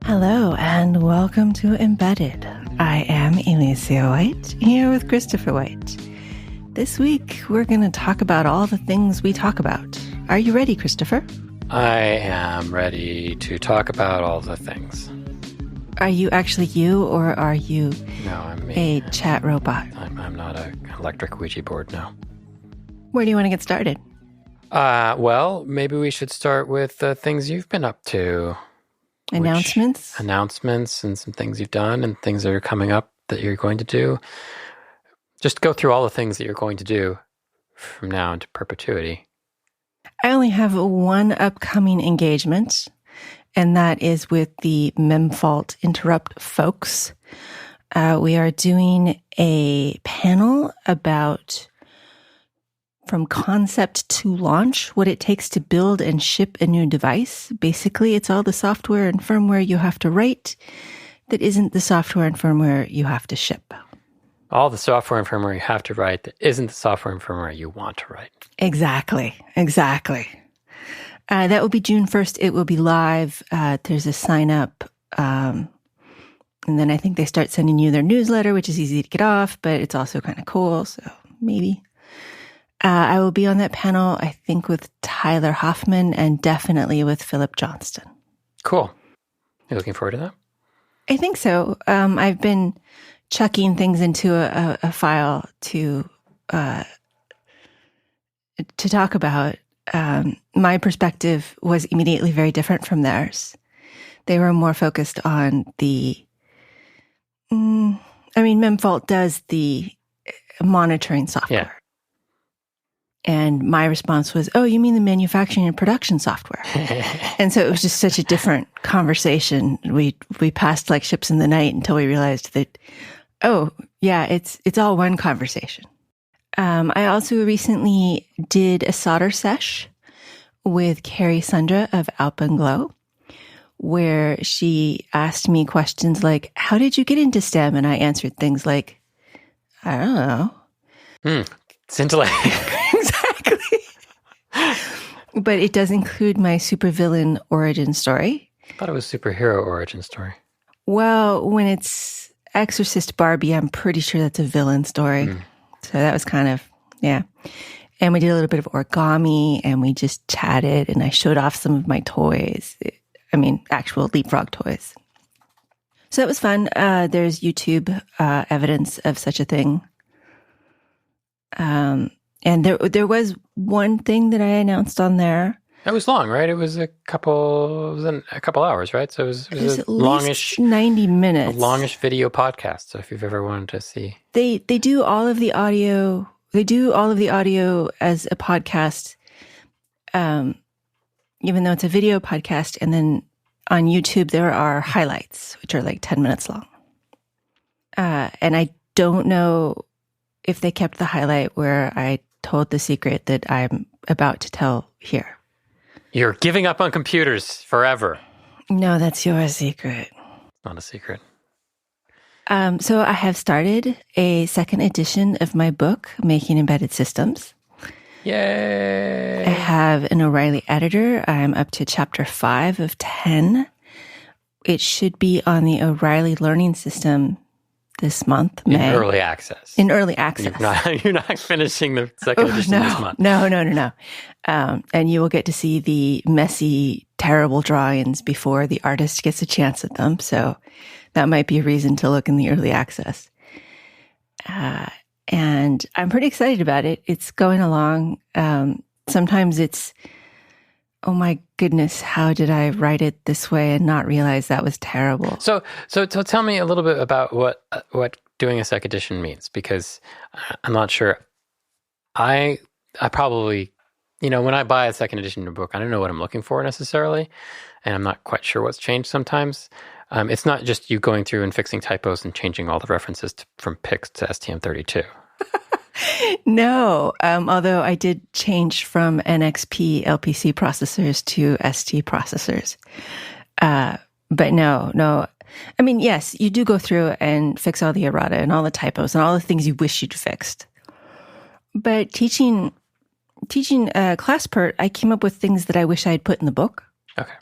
Hello and welcome to Embedded. I am Elecia White, here with Christopher White. This week, we're going to talk about all the things we talk about. Are you ready, Christopher? I am ready to talk about all the things. Are you actually you, or are you I'm me. A chat robot? I'm not an electric Ouija board, no. Where do you want to get started? Well, maybe we should start with the things you've been up to. Announcements? Announcements and some things you've done and things that are coming up that you're going to do. Just go through all the things that you're going to do from now into perpetuity. I only have one upcoming engagement, and that is with the Memfault Interrupt folks. We are doing a panel about from concept to launch, what it takes to build and ship a new device. Basically, it's all the software and firmware you have to write that isn't the software and firmware you have to ship. All the software and firmware you have to write that isn't the software and firmware you want to write. Exactly. That will be June 1st. It will be live. There's a sign up. And then I think they start sending you their newsletter, which is easy to get off, but it's also kind of cool. So maybe. I will be on that panel, I think, with Tyler Hoffman and definitely with Philip Johnston. Cool. You looking forward to that? I think so. I've been chucking things into a file to talk about. My perspective was immediately very different from theirs. They were more focused on Memfault does the monitoring software. Yeah. And my response was, oh, you mean the manufacturing and production software? And so it was just such a different conversation. We passed like ships in the night until we realized that, oh, yeah, it's all one conversation. I also recently did a solder sesh with Carrie Sundra of Alpenglow, where she asked me questions like, how did you get into STEM? And I answered things like, I don't know. Scintillating. Exactly. But it does include my supervillain origin story. I thought it was superhero origin story. Well, when it's Exorcist Barbie, I'm pretty sure that's a villain story. So that was kind of, yeah. And we did a little bit of origami, and we just chatted, and I showed off some of my toys. Actual leapfrog toys. So that was fun. There's YouTube evidence of such a thing. And there was one thing that I announced on there. It was long, right? It was a couple hours, right? So it was at a longish 90 minutes. A longish video podcast. So if you've ever wanted to see, they do all of the audio. They do all of the audio as a podcast, even though it's a video podcast. And then on YouTube there are highlights, which are like 10 minutes long. And I don't know if they kept the highlight where I told the secret that I'm about to tell here. You're giving up on computers forever. No, that's your secret. Not a secret. So I have started a second edition of my book, Making Embedded Systems. Yay! I have an O'Reilly editor. I'm up to chapter 5 of 10. It should be on the O'Reilly Learning System this month, May. In early access. You're not finishing the second edition this month. No. And you will get to see the messy, terrible drawings before the artist gets a chance at them. So that might be a reason to look in the early access. And I'm pretty excited about it. It's going along. Sometimes it's, oh my goodness, how did I write it this way and not realize that was terrible? So tell me a little bit about what doing a second edition means, because I'm not sure. I probably, when I buy a second edition of a book, I don't know what I'm looking for necessarily, and I'm not quite sure what's changed sometimes. It's not just you going through and fixing typos and changing all the references from PIX to STM32. No, although I did change from NXP LPC processors to ST processors. But no. I mean, yes, you do go through and fix all the errata and all the typos and all the things you wish you'd fixed. But teaching teaching Classpert, I came up with things that I wish I had put in the book. Okay.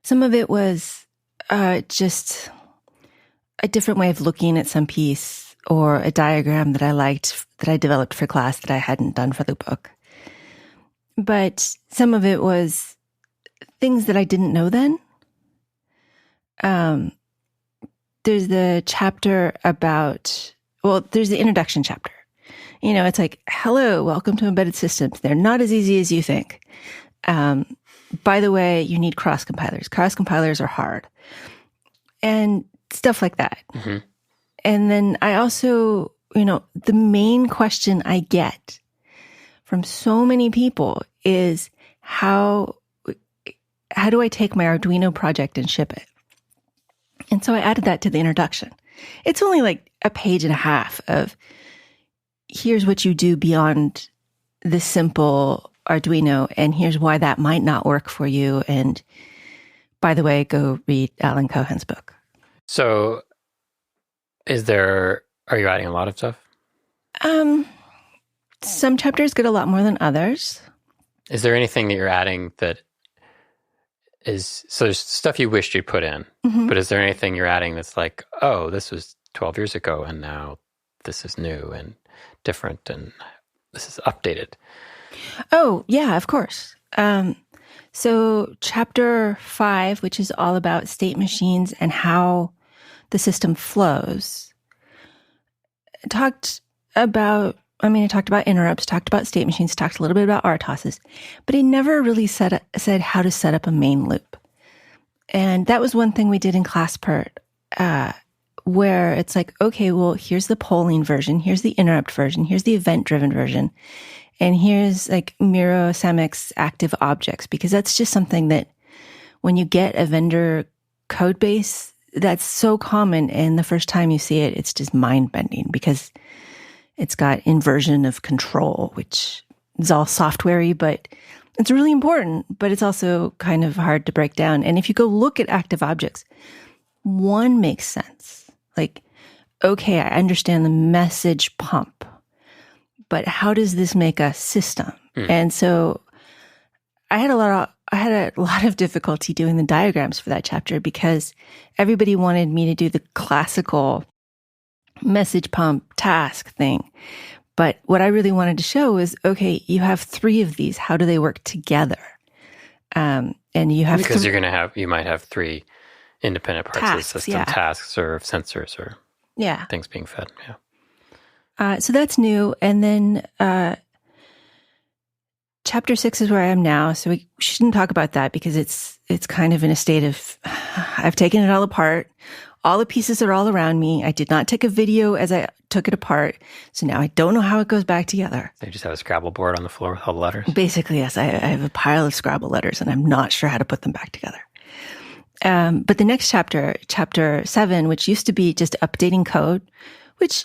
Some of it was just a different way of looking at some piece, or a diagram that I liked that I developed for class that I hadn't done for the book. But some of it was things that I didn't know then. There's the chapter about, there's the introduction chapter. You know, it's like, hello, welcome to embedded systems. They're not as easy as you think. By the way, you need cross compilers. Cross compilers are hard. And stuff like that. Mm-hmm. And then I also, the main question I get from so many people is how do I take my Arduino project and ship it? And so I added that to the introduction. It's only like a page and a half of here's what you do beyond the simple Arduino, and here's why that might not work for you. And by the way, go read Alan Cohen's book. So are you adding a lot of stuff? Some chapters get a lot more than others. Is there anything that you're adding that is, so there's stuff you wished you'd put in, mm-hmm. but is there anything you're adding that's like, oh, this was 12 years ago and now this is new and different and this is updated? Oh, yeah, of course. So chapter 5, which is all about state machines and how the system flows, talked about interrupts, talked about state machines, talked a little bit about RTOSes, but he never really said how to set up a main loop. And that was one thing we did in Classpert, where it's like, okay, well, here's the polling version, here's the interrupt version, here's the event-driven version, and here's like Miro Samek's active objects, because that's just something that when you get a vendor code base, that's so common. And the first time you see it, it's just mind-bending because it's got inversion of control, which is all software-y, but it's really important, but it's also kind of hard to break down. And if you go look at active objects, one makes sense. Like, okay, I understand the message pump, but how does this make a system? And so I had a lot of difficulty doing the diagrams for that chapter because everybody wanted me to do the classical message pump task thing. But what I really wanted to show is, okay, you have 3 of these. How do they work together? And you have because you might have 3 independent parts tasks, of the system, tasks or sensors or things being fed. Yeah. So that's new. And then chapter 6 is where I am now. So we shouldn't talk about that because it's kind of in a state of, I've taken it all apart. All the pieces are all around me. I did not take a video as I took it apart. So now I don't know how it goes back together. So you just have a Scrabble board on the floor with all the letters? Basically, yes. I have a pile of Scrabble letters and I'm not sure how to put them back together. But the next chapter, chapter 7, which used to be just updating code, which,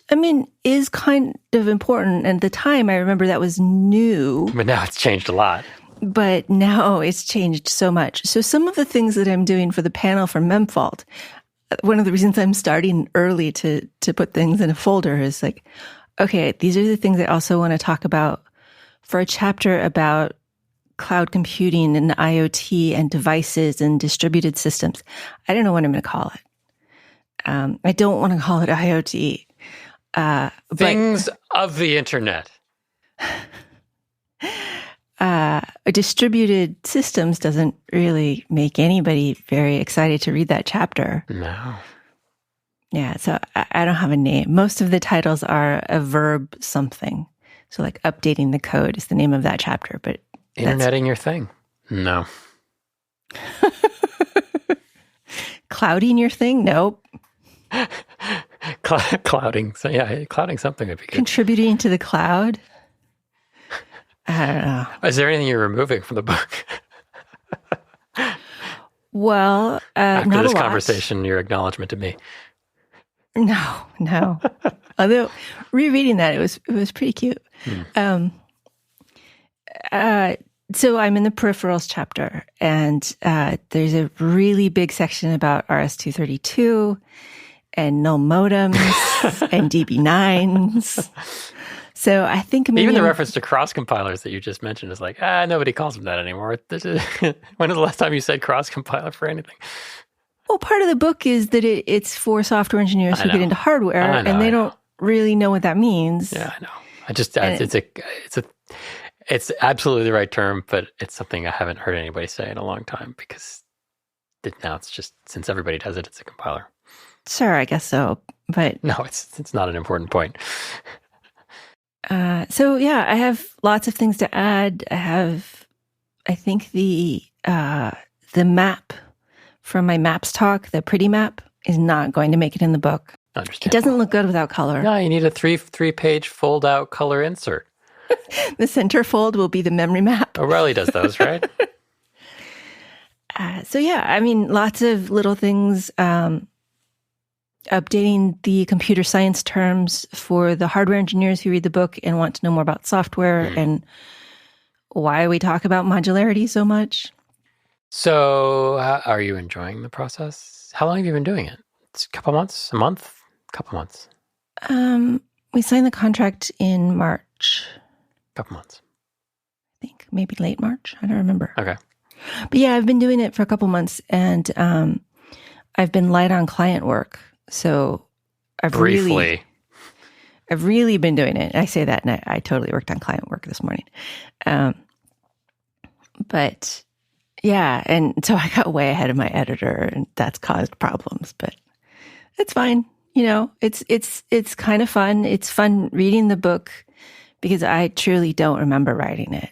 is kind of important. And at the time, I remember that was new. But now it's changed a lot. But now it's changed so much. So some of the things that I'm doing for the panel for Memfault, one of the reasons I'm starting early to put things in a folder is like, okay, these are the things I also want to talk about for a chapter about cloud computing and IoT and devices and distributed systems. I don't know what I'm going to call it. I don't want to call it IoT. Things of the internet. Distributed systems doesn't really make anybody very excited to read that chapter. No. Yeah, so I don't have a name. Most of the titles are a verb something. So like updating the code is the name of that chapter. But interneting your thing. No. Clouding your thing? Nope. Clouding. So yeah, clouding something would be good. Contributing to the cloud? I don't know. Is there anything you're removing from the book? Well, after not this a lot. Conversation, your acknowledgement to me. No. Although rereading that, it was pretty cute. So I'm in the peripherals chapter, and there's a really big section about RS-232 and null modems and DB9s. So I think maybe even the reference to cross compilers that you just mentioned is like, nobody calls them that anymore. When was the last time you said cross compiler for anything? Well, part of the book is that it's for software engineers who get into hardware, and they don't really know what that means. Yeah, I know. It's absolutely the right term, but it's something I haven't heard anybody say in a long time because now it's just, since everybody does it, it's a compiler. Sure, I guess so, but no, it's not an important point. So yeah, I have lots of things to add. I think the map from my maps talk, the pretty map, is not going to make it in the book. It doesn't look good without color. No, you need a three-page fold-out color insert. The center fold will be the memory map. O'Reilly does those, right? So yeah, I mean, lots of little things. Updating the computer science terms for the hardware engineers who read the book and want to know more about software and why we talk about modularity so much. So are you enjoying the process? How long have you been doing it? It's a couple months, a month, a couple months. We signed the contract in March. Couple months. I think maybe late March. I don't remember. Okay. But yeah, I've been doing it for a couple months, and I've been light on client work. So I've really been doing it. I say that, and I totally worked on client work this morning. But yeah, and so I got way ahead of my editor, and that's caused problems. But it's fine. You know, it's kind of fun. It's fun reading the book because I truly don't remember writing it.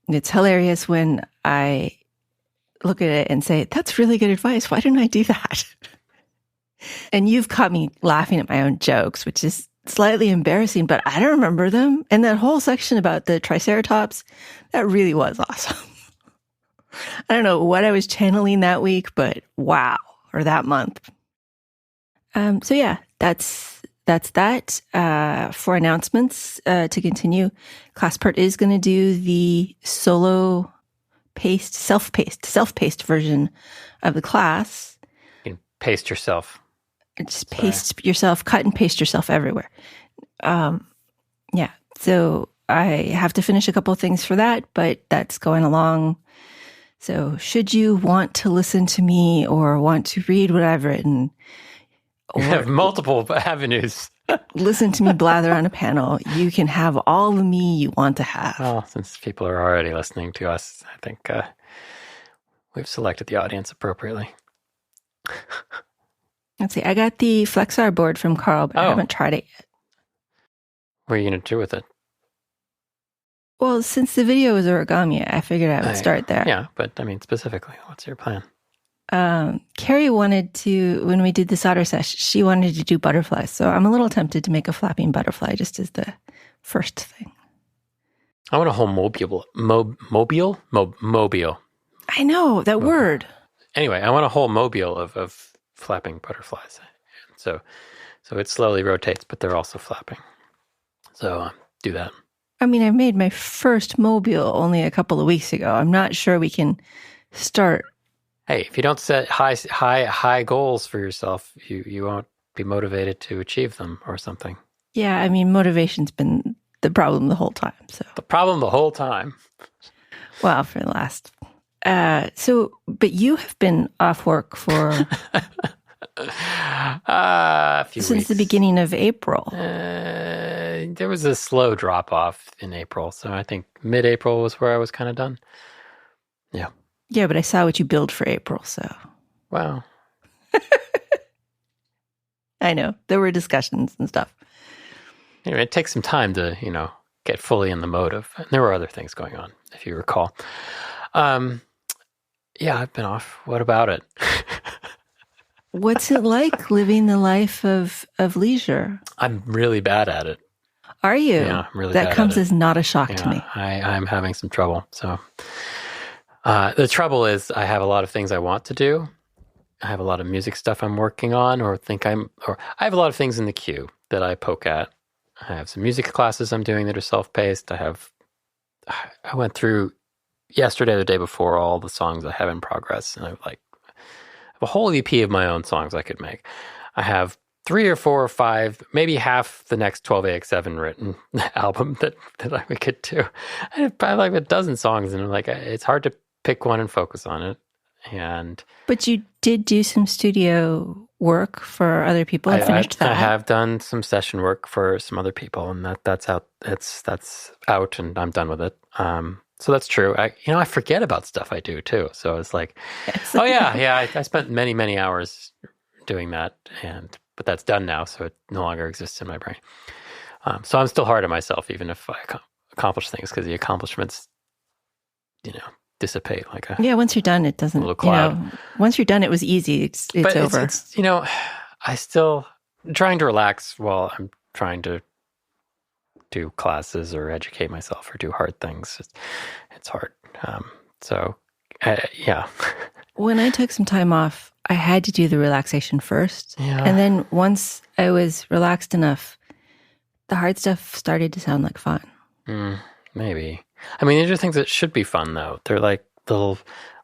It's hilarious when I look at it and say, "That's really good advice. Why didn't I do that?" And you've caught me laughing at my own jokes, which is slightly embarrassing, but I don't remember them. And that whole section about the Triceratops, that really was awesome. I don't know what I was channeling that week, but wow, or that month. So yeah, that's that. For announcements, to continue, Classpert is going to do the self-paced version of the class. You can paste yourself. Just paste yourself, cut and paste yourself everywhere. Yeah. So I have to finish a couple of things for that, but that's going along. So should you want to listen to me or want to read what I've written, you have multiple avenues. Listen to me blather on a panel, you can have all the me you want to have. Well, since people are already listening to us, I think we've selected the audience appropriately. Let's see. I got the Flexar board from Carl, but I haven't tried it yet. What are you going to do with it? Well, since the video is origami, I figured I would start there. Yeah, but I mean, specifically, what's your plan? Carrie wanted to, when we did the solder sesh, she wanted to do butterflies. So I'm a little tempted to make a flapping butterfly just as the first thing. I want a whole mobile. I know, that word. Anyway, I want a whole mobile of flapping butterflies. So it slowly rotates, but they're also flapping. So do that. I mean, I made my first mobile only a couple of weeks ago. I'm not sure we can start. Hey, if you don't set high goals for yourself, you won't be motivated to achieve them or something. Yeah, I mean, motivation's been the problem the whole time. So the problem the whole time. Well, for the last. But you have been off work for a few since weeks. The beginning of April. There was a slow drop off in April, so I think mid-April was where I was kind of done. Yeah. Yeah, but I saw what you billed for April, so. Wow. I know. There were discussions and stuff. Anyway, it takes some time to, get fully in the mode of, and there were other things going on, if you recall. Yeah, I've been off. What about it? What's it like living the life of leisure? I'm really bad at it. Are you? Yeah, I'm really bad at it. That comes as not a shock to me. I'm having some trouble. So the trouble is I have a lot of things I want to do. I have a lot of music stuff I'm working on or I have a lot of things in the queue that I poke at. I have some music classes I'm doing that are self-paced. I went through yesterday, the day before, all the songs I have in progress. And I have a whole EP of my own songs I could make. I have 3 or 4 or 5, maybe half the next 12AX7 written album that we could do. I have probably like a dozen songs, and I'm like, it's hard to pick one and focus on it. But you did do some studio work for other people. I finished that. I have done some session work for some other people, and that's out. That's out, and I'm done with it. So that's true. I forget about stuff I do too. So it's like, yes. Oh yeah. I spent many, many hours doing that, but that's done now, so it no longer exists in my brain. So I'm still hard on myself, even if I accomplish things, because the accomplishments, dissipate like a once you're done, it doesn't. Little cloud. Once you're done, it was easy. It's over. It's I still trying to relax while I'm trying to do classes or educate myself or do hard things. It's hard. Yeah. When I took some time off, I had to do the relaxation first. Yeah. And then once I was relaxed enough, the hard stuff started to sound like fun. Maybe. I mean, these are things that should be fun, though. They're like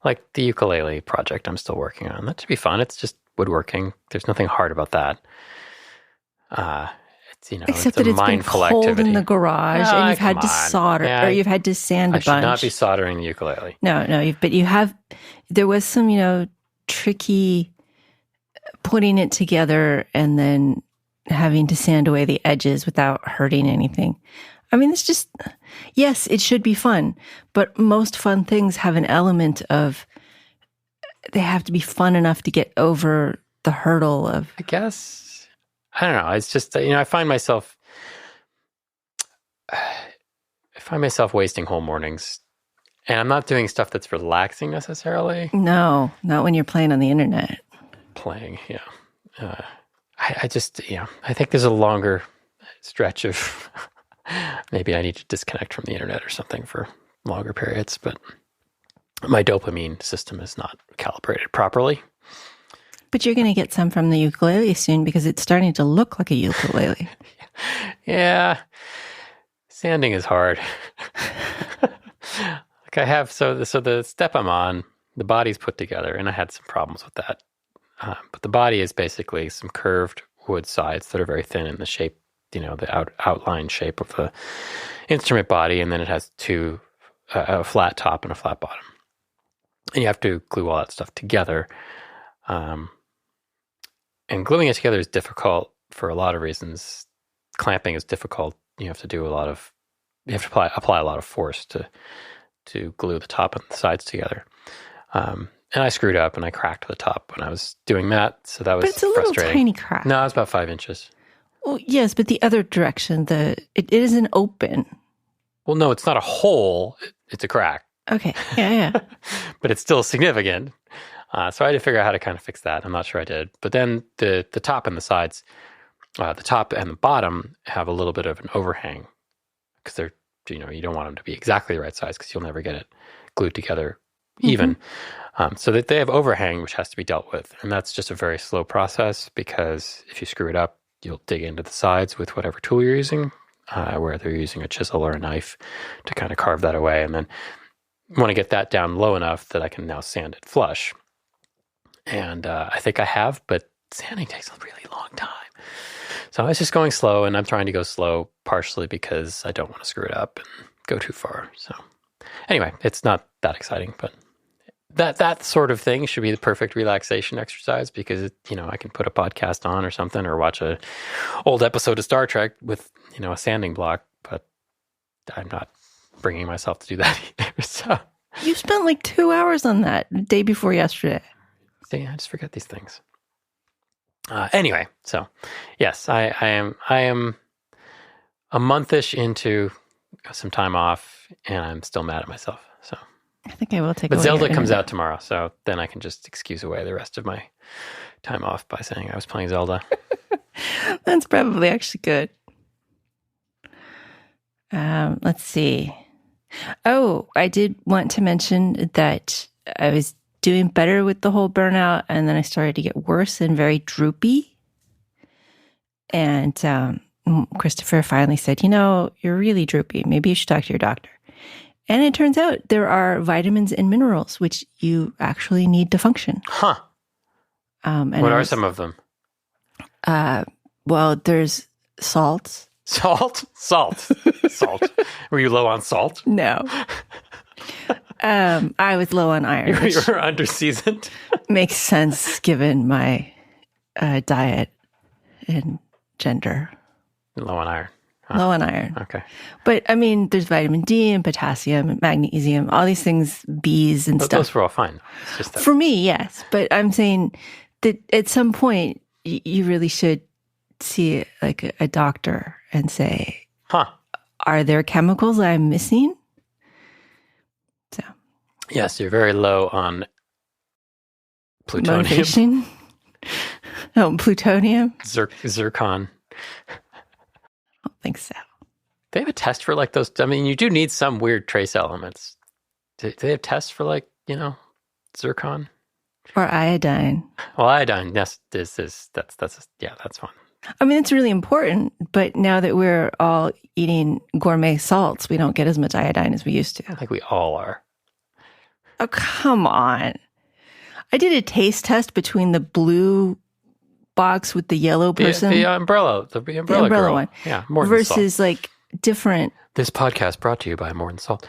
like the ukulele project I'm still working on. That should be fun. It's just woodworking. There's nothing hard about that. Except that it's been cold activity in the garage, and you've had to solder, or you've had to sand a bunch. I should not be soldering the ukulele. No, but you have. There was some, tricky putting it together and then having to sand away the edges without hurting anything. I mean, it's just, yes, it should be fun, but most fun things have an element of, they have to be fun enough to get over the hurdle of. I guess, I don't know. It's just, I find myself wasting whole mornings, and I'm not doing stuff that's relaxing necessarily. No, not when you're playing on the internet. Yeah. I just, I think there's a longer stretch of maybe I need to disconnect from the internet or something for longer periods, but my dopamine system is not calibrated properly. But you're going to get some from the ukulele soon, because it's starting to look like a ukulele. Yeah. Sanding is hard. Like I have, so the step I'm on, the body's put together, and I had some problems with that. But the body is basically some curved wood sides that are very thin in the shape, the outline shape of the instrument body, and then it has a flat top and a flat bottom. And you have to glue all that stuff together. And gluing it together is difficult for a lot of reasons. Clamping is difficult. You have to apply a lot of force to glue the top and the sides together. And I screwed up and I cracked the top when I was doing that. So that was frustrating. But it's a little tiny crack. No, it was about 5 inches. Well, yes, but the other direction, it isn't open. Well, no, it's not a hole. It's a crack. Okay. Yeah. But it's still significant. So I had to figure out how to kind of fix that. I'm not sure I did. But then the top and the sides, the top and the bottom have a little bit of an overhang, because they're, you don't want them to be exactly the right size, because you'll never get it glued together even. So that they have overhang, which has to be dealt with. And that's just a very slow process, because if you screw it up, you'll dig into the sides with whatever tool you're using, whether you're using a chisel or a knife to kind of carve that away. And then you want to get that down low enough that I can now sand it flush. And I think I have, but sanding takes a really long time. So I was just going slow, and I'm trying to go slow partially because I don't want to screw it up and go too far. So anyway, it's not that exciting, but that sort of thing should be the perfect relaxation exercise, because I can put a podcast on or something, or watch a old episode of Star Trek with a sanding block. But I'm not bringing myself to do that either. So you spent like 2 hours on that the day before yesterday. See, I just forget these things. Anyway, so yes, I am a monthish into some time off, and I'm still mad at myself. So I think I will take. But Zelda comes out tomorrow, so then I can just excuse away the rest of my time off by saying I was playing Zelda. That's probably actually good. Let's see. Oh, I did want to mention that I was doing better with the whole burnout, and then I started to get worse and very droopy. And Christopher finally said, you're really droopy. Maybe you should talk to your doctor. And it turns out there are vitamins and minerals which you actually need to function. Huh. And what are some of them? Well, there's salt. Salt. Were you low on salt? No. I was low on iron. You were under-seasoned? Makes sense given my diet and gender. Low on iron. Low on iron. Okay. But, I mean, there's vitamin D and potassium and magnesium, all these things, Bs and stuff. Those were all fine. It's just that. For me, yes. But I'm saying that at some point, you really should see like a doctor and say, are there chemicals I'm missing? So. Yes, you're very low on plutonium. Motivation? Plutonium? Zircon. I don't think so. They have a test for like those. I mean, you do need some weird trace elements. Do they have tests for like, zircon? Or iodine. Well, iodine, yes, that's fine. I mean, it's really important, but now that we're all eating gourmet salts, we don't get as much iodine as we used to. I think we all are. Oh, come on. I did a taste test between the blue box with the yellow person. The umbrella girl. One. Yeah, more versus like different. This podcast brought to you by More Than Salt.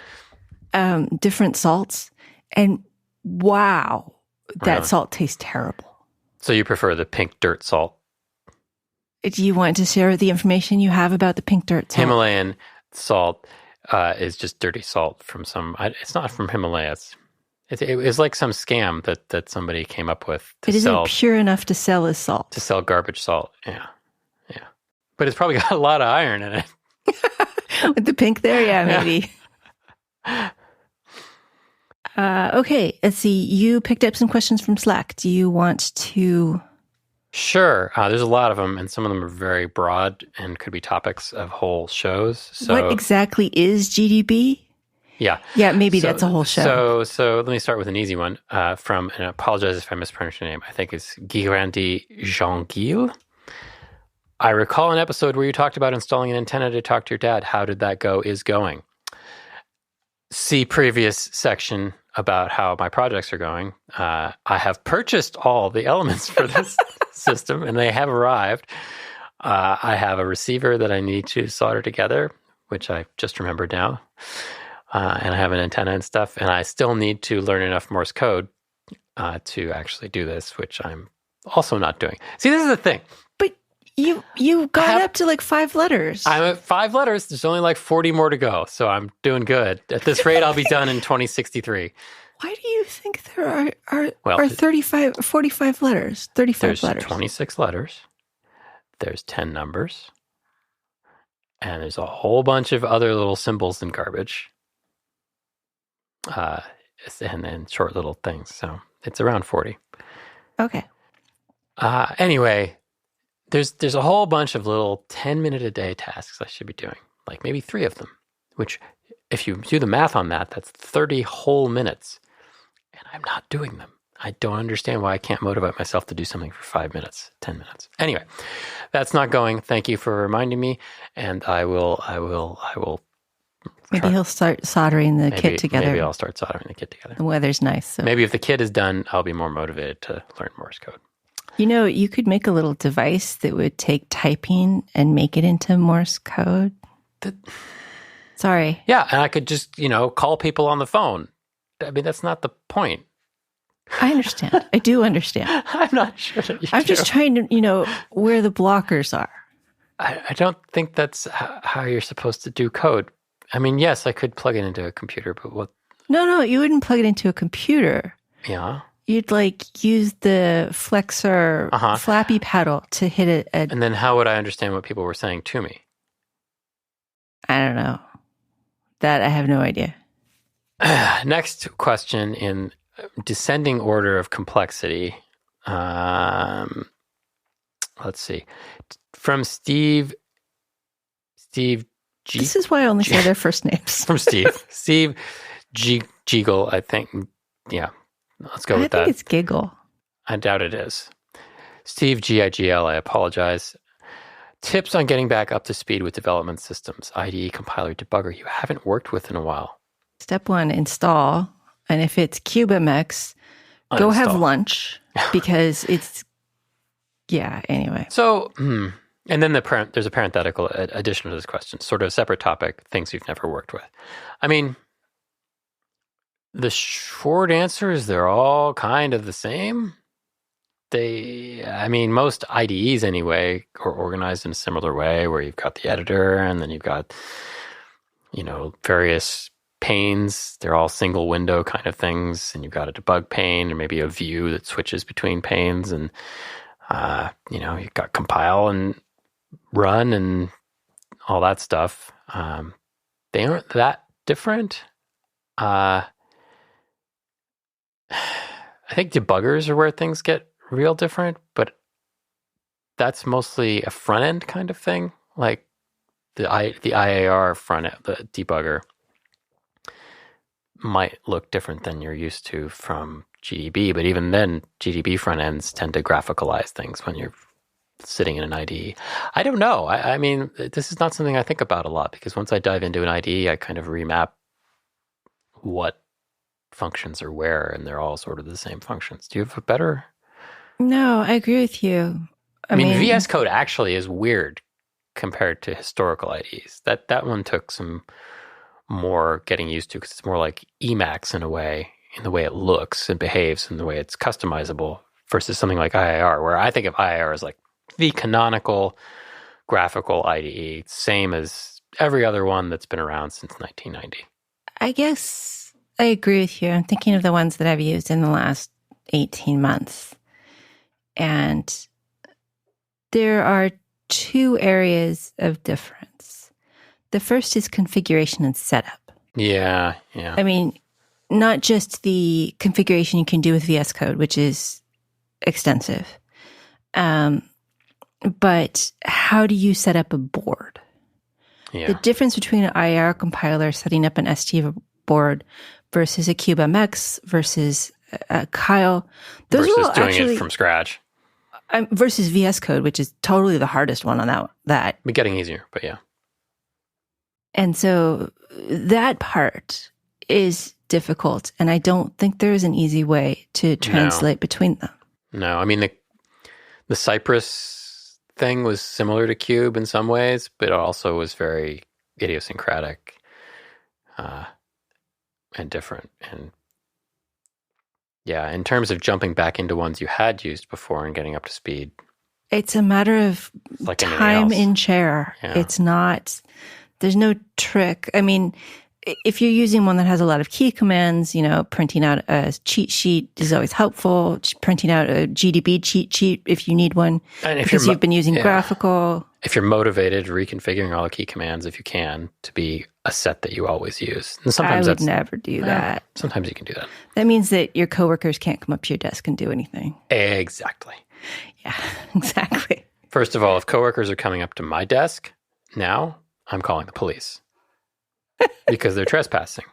Different salts. And wow, that Really? salt tastes terrible. So you prefer the pink dirt salt? Do you want to share the information you have about the pink dirt salt? Himalayan salt is just dirty salt from it's not from Himalayas. It was like some scam that somebody came up with to It sell. isn't pure enough to sell as salt. To sell garbage salt, yeah. But it's probably got a lot of iron in it. With the pink there, yeah, maybe. Okay, let's see. You picked up some questions from Slack. Do you want to... Sure. There's a lot of them, and some of them are very broad and could be topics of whole shows. So, what exactly is GDB? Yeah. Yeah, maybe that's a whole show. So let me start with an easy one from, and I apologize if I mispronounce your name, I think it's Guirandi Jean-Gil. I recall an episode where you talked about installing an antenna to talk to your dad. How did that go? Is going. See previous section about how my projects are going. I have purchased all the elements for this system, and they have arrived. I have a receiver that I need to solder together, which I just remembered now. And I have an antenna and stuff, and I still need to learn enough Morse code to actually do this, which I'm also not doing. See, this is the thing. But you got up to like 5 letters. I'm at 5 letters. There's only like 40 more to go, so I'm doing good. At this rate, I'll be done in 2063. Why do you think there are 45 letters? 35 there's letters. 26 letters. There's 10 numbers. And there's a whole bunch of other little symbols and garbage. And then short little things. So it's around 40. Okay. Anyway, there's a whole bunch of little 10-minute-a-day tasks I should be doing. Like maybe 3 of them. Which, if you do the math on that, that's 30 whole minutes. And I'm not doing them. I don't understand why I can't motivate myself to do something for 5 minutes, 10 minutes. Anyway, that's not going. Thank you for reminding me. And I will Maybe he'll start soldering the kit together. Maybe I'll start soldering the kit together. The weather's nice. So. Maybe if the kit is done, I'll be more motivated to learn Morse code. You know, you could make a little device that would take typing and make it into Morse code. Sorry. Yeah, and I could just, call people on the phone. I mean, that's not the point. I understand. I do understand. I'm not sure that I'm just trying to, where the blockers are. I don't think that's how you're supposed to do code. I mean, yes, I could plug it into a computer, but what? No, you wouldn't plug it into a computer. Yeah. You'd use the flexor flappy paddle to hit it. And then how would I understand what people were saying to me? I don't know. That I have no idea. Next question in descending order of complexity. Let's see. From Steve G. This is why I only say their first names. From Steve Giggle, I think. Yeah, let's go with that. I think it's Giggle. I doubt it is. Steve Gigl, I apologize. Tips on getting back up to speed with development systems, IDE, compiler, debugger you haven't worked with in a while. Step 1, install. And if it's CubeMX, go have lunch because it's, anyway. So, And then there's a parenthetical addition to this question, sort of a separate topic, things you've never worked with. I mean, the short answer is they're all kind of the same. Most IDEs anyway are organized in a similar way, where you've got the editor and then you've got, various panes. They're all single window kind of things, and you've got a debug pane or maybe a view that switches between panes, and you've got compile and run and all that stuff. They aren't that different. I think debuggers are where things get real different, but that's mostly a front end kind of thing. Like the IAR front end, the debugger might look different than you're used to from GDB, but even then, GDB front ends tend to graphicalize things when you're sitting in an IDE. I don't know. I mean, this is not something I think about a lot, because once I dive into an IDE, I kind of remap what functions are where, and they're all sort of the same functions. Do you have a better? No, I agree with you. I mean, VS Code actually is weird compared to historical IDEs. That one took some more getting used to, because it's more like Emacs in a way, in the way it looks and behaves and the way it's customizable, versus something like IIR, where I think of IIR as like the canonical graphical IDE, same as every other one that's been around since 1990. I guess I agree with you. I'm thinking of the ones that I've used in the last 18 months. And there are two areas of difference. The first is configuration and setup. Yeah. I mean, not just the configuration you can do with VS Code, which is extensive, but how do you set up a board? Yeah. The difference between an IR compiler setting up an ST board versus a CubeMX versus Kyle, those versus will doing actually, it from scratch. Versus VS Code, which is totally the hardest one on that. But getting easier, but yeah. And so that part is difficult, and I don't think there is an easy way to translate between them. No, I mean, the Cypress thing was similar to Cube in some ways, but it also was very idiosyncratic and different. And yeah, in terms of jumping back into ones you had used before and getting up to speed, it's a matter of like time in chair. Yeah. It's not, there's no trick. I mean, if you're using one that has a lot of key commands, printing out a cheat sheet is always helpful. Printing out a GDB cheat sheet if you need one, and because you've been using graphical. If you're motivated, reconfiguring all the key commands, if you can, to be a set that you always use. And sometimes I would never do that. Sometimes you can do that. That means that your coworkers can't come up to your desk and do anything. Exactly. Yeah, exactly. First of all, if coworkers are coming up to my desk now, I'm calling the police. Because they're trespassing.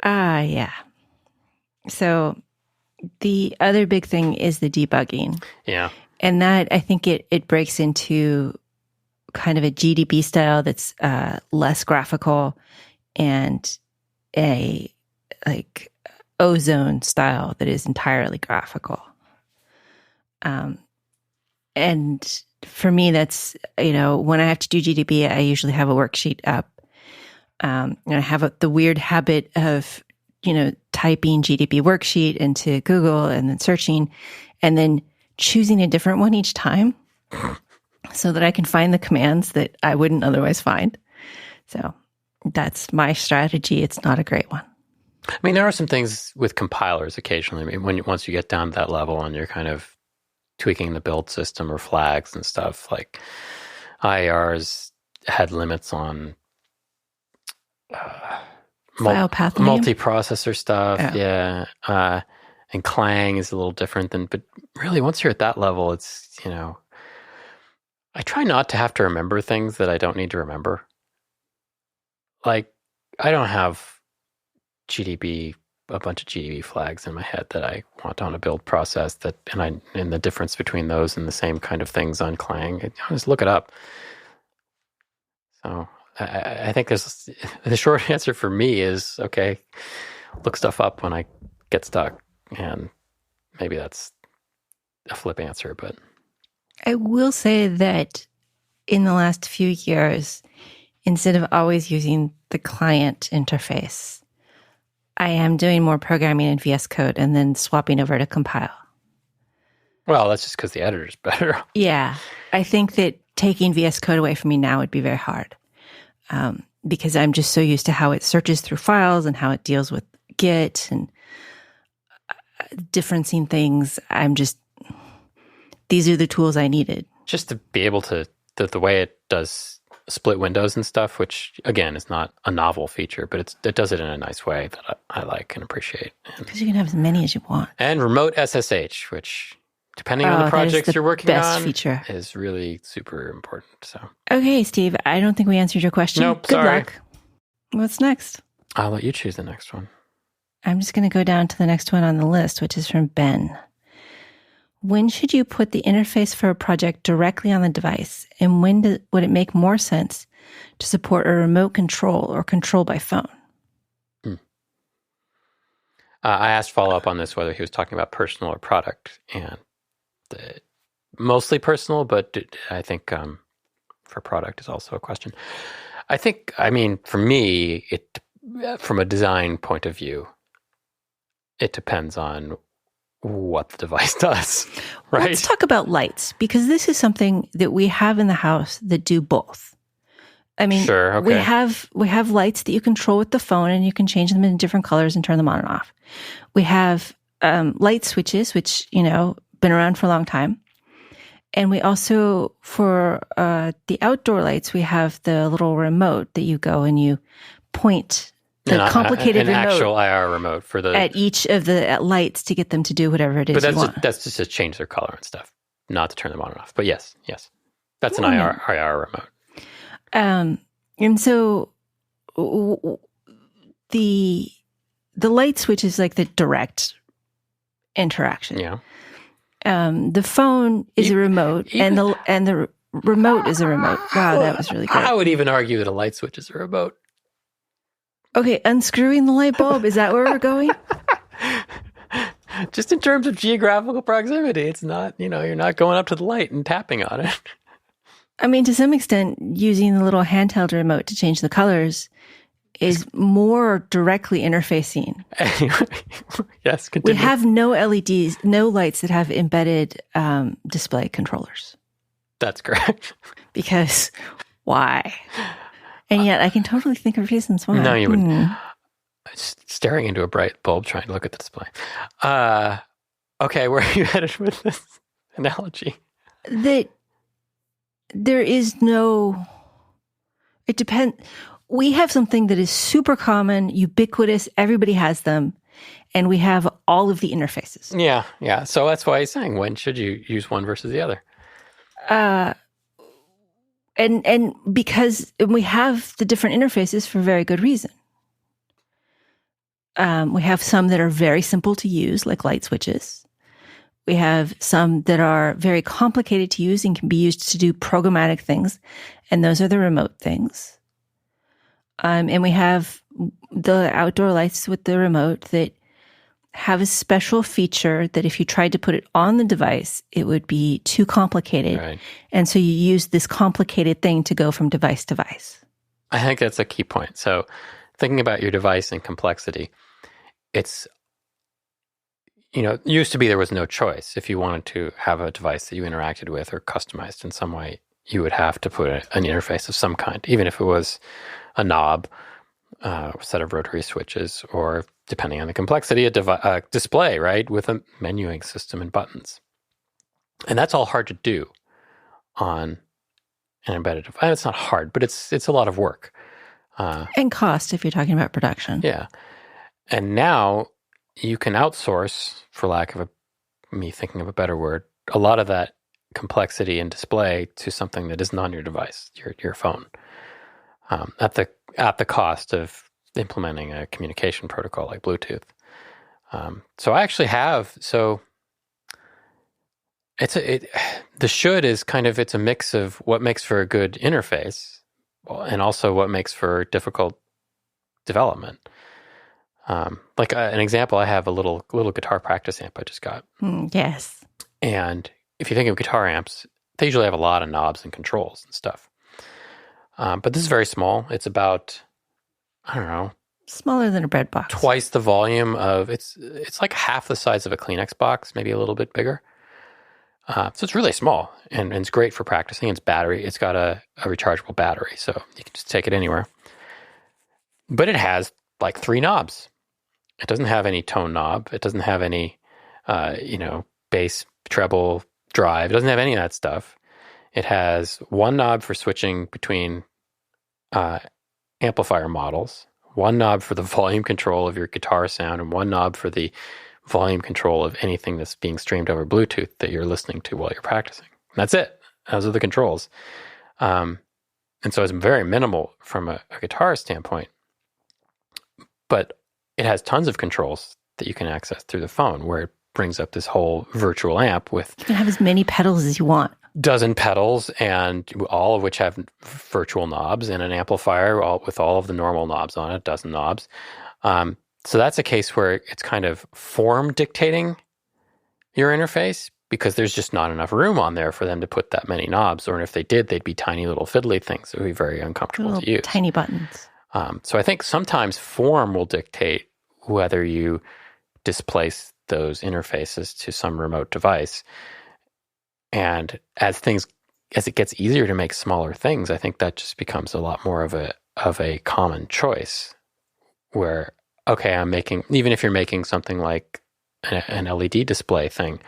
Yeah. So the other big thing is the debugging. Yeah. And that, I think it breaks into kind of a GDB style that's less graphical, and a like Ozone style that is entirely graphical. And for me, that's, when I have to do GDB, I usually have a worksheet up. And I have the weird habit of, typing GDB worksheet into Google and then searching and then choosing a different one each time so that I can find the commands that I wouldn't otherwise find. So that's my strategy. It's not a great one. I mean, there are some things with compilers occasionally. I mean, once you get down to that level and you're kind of tweaking the build system or flags and stuff, like IARs had limits on file path multiprocessor stuff. Yeah. And Clang is a little different but really once you're at that level, it's, I try not to have to remember things that I don't need to remember. Like, I don't have a bunch of GDB flags in my head that I want on a build process and the difference between those and the same kind of things on Clang. I just look it up. So I think the short answer for me is, okay, look stuff up when I get stuck. And maybe that's a flip answer, but I will say that in the last few years, instead of always using the client interface, I am doing more programming in VS Code and then swapping over to compile. Well, that's just because the editor's better. Yeah. I think that taking VS Code away from me now would be very hard because I'm just so used to how it searches through files and how it deals with Git and differencing things. These are the tools I needed. Just to be able to, the way it does split windows and stuff, which again is not a novel feature, but it does it in a nice way that I like and appreciate. Because you can have as many as you want. And remote SSH, which depending on the projects you're working on, feature. Is really super important. So okay, Steve, I don't think we answered your question. Nope, Good sorry. luck. What's next? I'll let you choose the next one. I'm just going to go down to the next one on the list, which is from Ben. When should you put the interface for a project directly on the device? And when would it make more sense to support a remote control or control by phone? I asked follow-up on this, whether he was talking about personal or product. And mostly personal, but I think for product is also a question. I mean, for me, from a design point of view, it depends on what the device does, right? Let's talk about lights, because this is something that we have in the house that do both. I mean, sure, okay. we have lights that you control with the phone, and you can change them in different colors and turn them on and off. We have light switches, which, been around for a long time. And we also, for the outdoor lights, we have the little remote that you go and you point the complicated remote, actual IR remote for at each of the lights to get them to do whatever it is you want. That's just to change their color and stuff, not to turn them on and off. But yes, that's an IR remote. And so the light switch is like the direct interaction. Yeah. The phone is a remote, and the remote is a remote. Wow, that was really good. I would even argue that a light switch is a remote. Okay, unscrewing the light bulb, is that where we're going? Just in terms of geographical proximity, it's not, you're not going up to the light and tapping on it. I mean, to some extent, using the little handheld remote to change the colors is more directly interfacing. Yes, continue. We have no LEDs, no lights that have embedded display controllers. That's correct. Because why? And yet I can totally think of reasons why. No, you wouldn't. Staring into a bright bulb trying to look at the display. Okay, where are you headed with this analogy? That there is no... It depends... We have something that is super common, ubiquitous, everybody has them, and we have all of the interfaces. Yeah. So that's why he's saying, when should you use one versus the other? And because we have the different interfaces for very good reason. We have some that are very simple to use, like light switches. We have some that are very complicated to use and can be used to do programmatic things, and those are the remote things. And we have the outdoor lights with the remote that have a special feature that if you tried to put it on the device, it would be too complicated. Right. And so you use this complicated thing to go from device to device. I think that's a key point. So thinking about your device and complexity, it's, it used to be there was no choice. If you wanted to have a device that you interacted with or customized in some way, you would have to put an interface of some kind, even if it was a knob, a set of rotary switches, or depending on the complexity, a display, right, with a menuing system and buttons. And that's all hard to do on an embedded device. It's not hard, but it's a lot of work. And cost, if you're talking about production. Yeah. And now you can outsource, for lack of me thinking of a better word, a lot of that complexity and display to something that isn't on your device, your phone. At the cost of implementing a communication protocol like Bluetooth. So I actually have, the should is kind of, it's a mix of what makes for a good interface and also what makes for difficult development. Like an example, I have a little guitar practice amp I just got. Yes. And if you think of guitar amps, they usually have a lot of knobs and controls and stuff. But this is very small. It's about, I don't know, smaller than a bread box. Twice the volume of, it's like half the size of a Kleenex box, maybe a little bit bigger. So it's really small, and it's great for practicing. It's battery. It's got a rechargeable battery, so you can just take it anywhere. But it has like 3 knobs. It doesn't have any tone knob. It doesn't have any, bass, treble, drive. It doesn't have any of that stuff. It has 1 knob for switching between amplifier models, 1 knob for the volume control of your guitar sound, and 1 knob for the volume control of anything that's being streamed over Bluetooth that you're listening to while you're practicing. And that's it. Those are the controls. And so it's very minimal from a guitar standpoint. But it has tons of controls that you can access through the phone, where it brings up this whole virtual amp with... You can have as many pedals as you want. Dozen pedals, and all of which have virtual knobs, and an amplifier with all of the normal knobs on it, dozen knobs. So that's a case where it's kind of form dictating your interface, because there's just not enough room on there for them to put that many knobs. Or if they did, they'd be tiny little fiddly things that would be very uncomfortable little to use. Tiny buttons. So I think sometimes form will dictate whether you displace those interfaces to some remote device. And as it gets easier to make smaller things, I think that just becomes a lot more of a common choice, where, okay, even if you're making something like an LED display thing,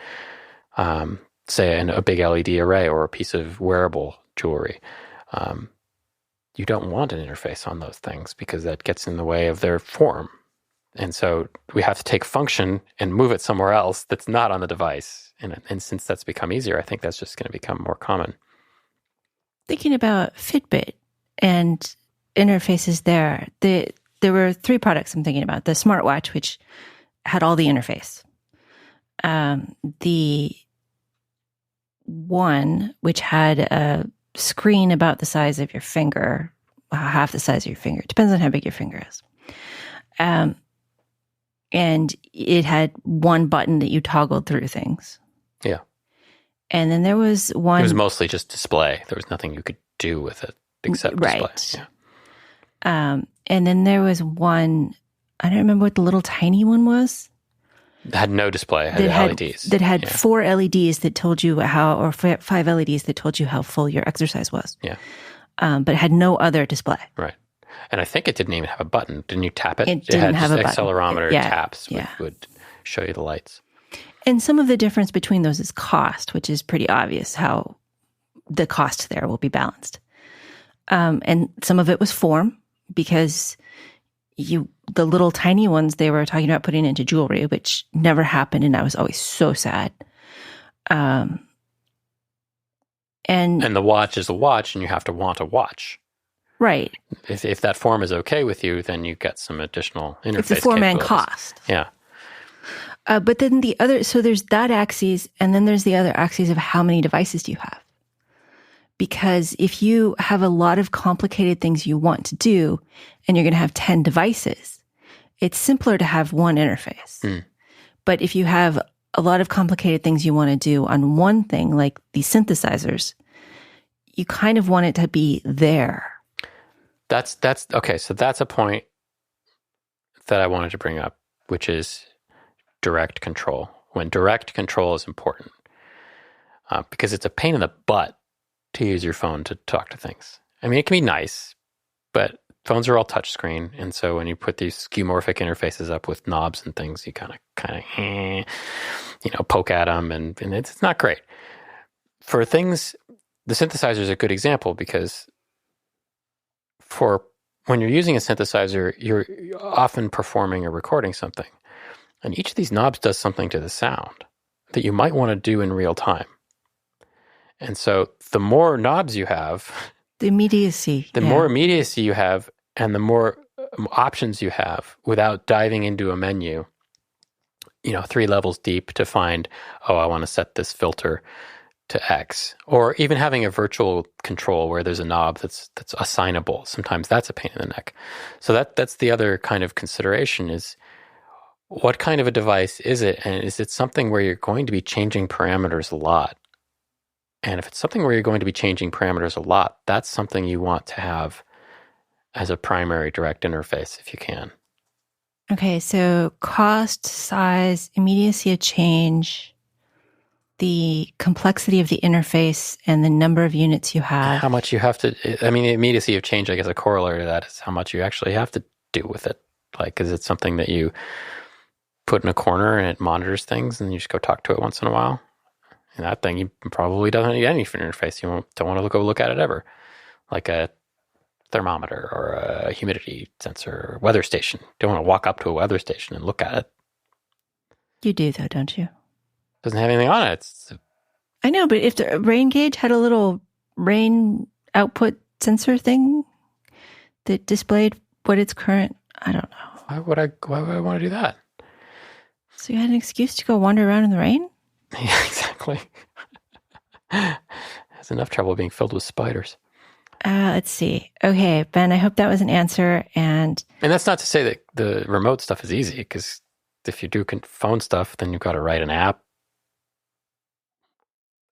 say a big LED array or a piece of wearable jewelry, you don't want an interface on those things because that gets in the way of their form. And so we have to take function and move it somewhere else that's not on the device. And since that's become easier, I think that's just going to become more common. Thinking about Fitbit and interfaces there, there were 3 products I'm thinking about. The smartwatch, which had all the interface. The one, which had a screen about the size of your finger, half the size of your finger. It depends on how big your finger is. And it had 1 button that you toggled through things. Yeah. And then there was one... It was mostly just display. There was nothing you could do with it except display. Right. Yeah. And then there was one, I don't remember what the little tiny one was. It had no display. It had LEDs. That had 4 LEDs that told you or 5 LEDs that told you how full your exercise was. Yeah. But it had no other display. Right. And I think it didn't even have a button. Didn't you tap it? It didn't have a button. Accelerometer taps would show you the lights. And some of the difference between those is cost, which is pretty obvious how the cost there will be balanced. And some of it was form, because the little tiny ones they were talking about putting into jewelry, which never happened, and I was always so sad. And the watch is a watch, and you have to want a watch. Right. If that form is okay with you, then you get some additional interface. It's a form and cost. Yeah. But then so there's that axis, and then there's the other axis of how many devices do you have? Because if you have a lot of complicated things you want to do, and you're going to have 10 devices, it's simpler to have one interface. Mm. But if you have a lot of complicated things you want to do on one thing, like these synthesizers, you kind of want it to be there. That's okay. So that's a point that I wanted to bring up, which is direct control. When direct control is important, because it's a pain in the butt to use your phone to talk to things. I mean, it can be nice, but phones are all touchscreen, and so when you put these skeuomorphic interfaces up with knobs and things, you kind of poke at them, and it's not great. For things, the synthesizer is a good example, because for when you're using a synthesizer, you're often performing or recording something. And each of these knobs does something to the sound that you might want to do in real time. And so the more knobs you have, the immediacy. More immediacy you have, and the more options you have without diving into a menu, 3 levels deep to find, I want to set this filter to X, or even having a virtual control where there's a knob that's assignable. Sometimes that's a pain in the neck. So that's the other kind of consideration is, what kind of a device is it? And is it something where you're going to be changing parameters a lot? And if it's something where you're going to be changing parameters a lot, that's something you want to have as a primary direct interface if you can. Okay, so cost, size, immediacy of change, the complexity of the interface, and the number of units you have. How much you have to, I mean, the immediacy of change, I guess a corollary to that is how much you actually have to do with it. Like, is it something that you put in a corner and it monitors things and you just go talk to it once in a while? And that thing you probably doesn't need any interface. You don't want to go look at it ever. Like a thermometer or a humidity sensor or weather station. You don't want to walk up to a weather station and look at it. You do, though, don't you? Doesn't have anything on it. I know, but if the rain gauge had a little rain output sensor thing that displayed what its current, I don't know. Why would I want to do that? So you had an excuse to go wander around in the rain? Yeah, exactly. Has enough trouble being filled with spiders. Let's see. Okay, Ben, I hope that was an answer. And that's not to say that the remote stuff is easy, because if you do phone stuff, then you've got to write an app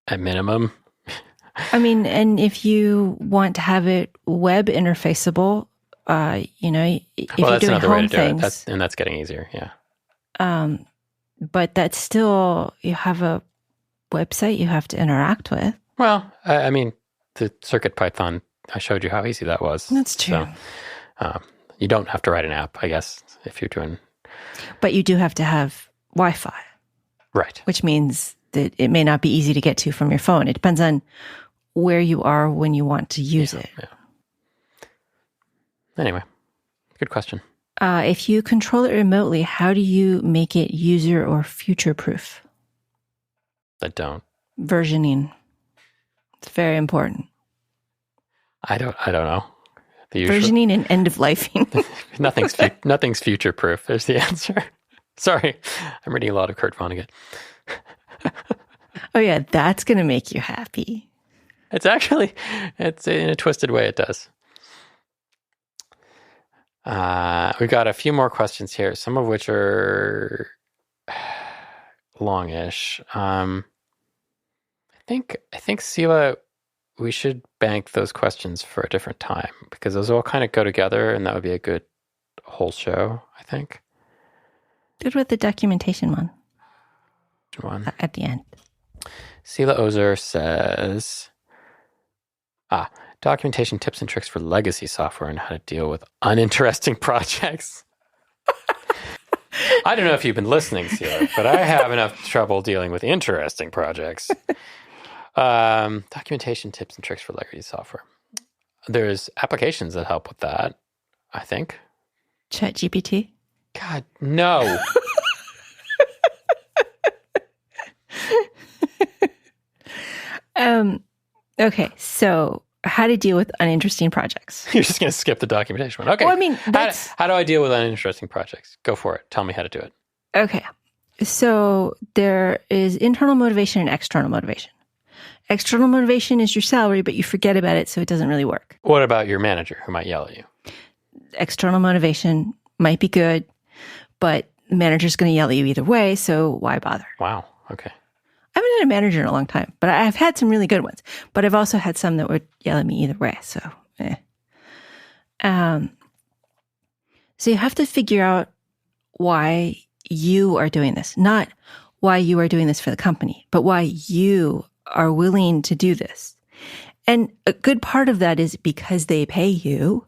at minimum. I mean, and if you want to have it web interfaceable, if you're doing home things, that's getting easier. Yeah. But that's still, you have a website you have to interact with. Well, I mean, the CircuitPython, I showed you how easy that was. That's true. So, you don't have to write an app, I guess, if you're doing. But you do have to have Wi-Fi. Right. Which means that it may not be easy to get to from your phone. It depends on where you are when you want to use it. Yeah. Anyway, good question. If you control it remotely, how do you make it user or future-proof? I don't. Versioning. It's very important. I don't know. Versioning and end-of-lifing. Nothing's future-proof. There's the answer. Sorry, I'm reading a lot of Kurt Vonnegut. Oh yeah, that's going to make you happy. It's in a twisted way it does. We've got a few more questions here, some of which are longish. I think Sela, we should bank those questions for a different time, because those all kind of go together, and that would be a good whole show, I think. Good with the documentation one. At the end. Sela Ozer says, documentation tips and tricks for legacy software and how to deal with uninteresting projects. I don't know if you've been listening, Sela, but I have enough trouble dealing with interesting projects. Documentation tips and tricks for legacy software. There's applications that help with that, I think. ChatGPT? God, no. Okay, so how to deal with uninteresting projects. You're just going to skip the documentation one. Okay. Well, I mean, how do I deal with uninteresting projects? Go for it. Tell me how to do it. Okay. So there is internal motivation and external motivation. External motivation is your salary, but you forget about it, so it doesn't really work. What about your manager who might yell at you? External motivation might be good, but the manager's going to yell at you either way, so why bother? Wow. Okay. I haven't had a manager in a long time, but I've had some really good ones. But I've also had some that would yell at me either way, so So you have to figure out why you are doing this, not why you are doing this for the company, but why you are willing to do this. And a good part of that is because they pay you,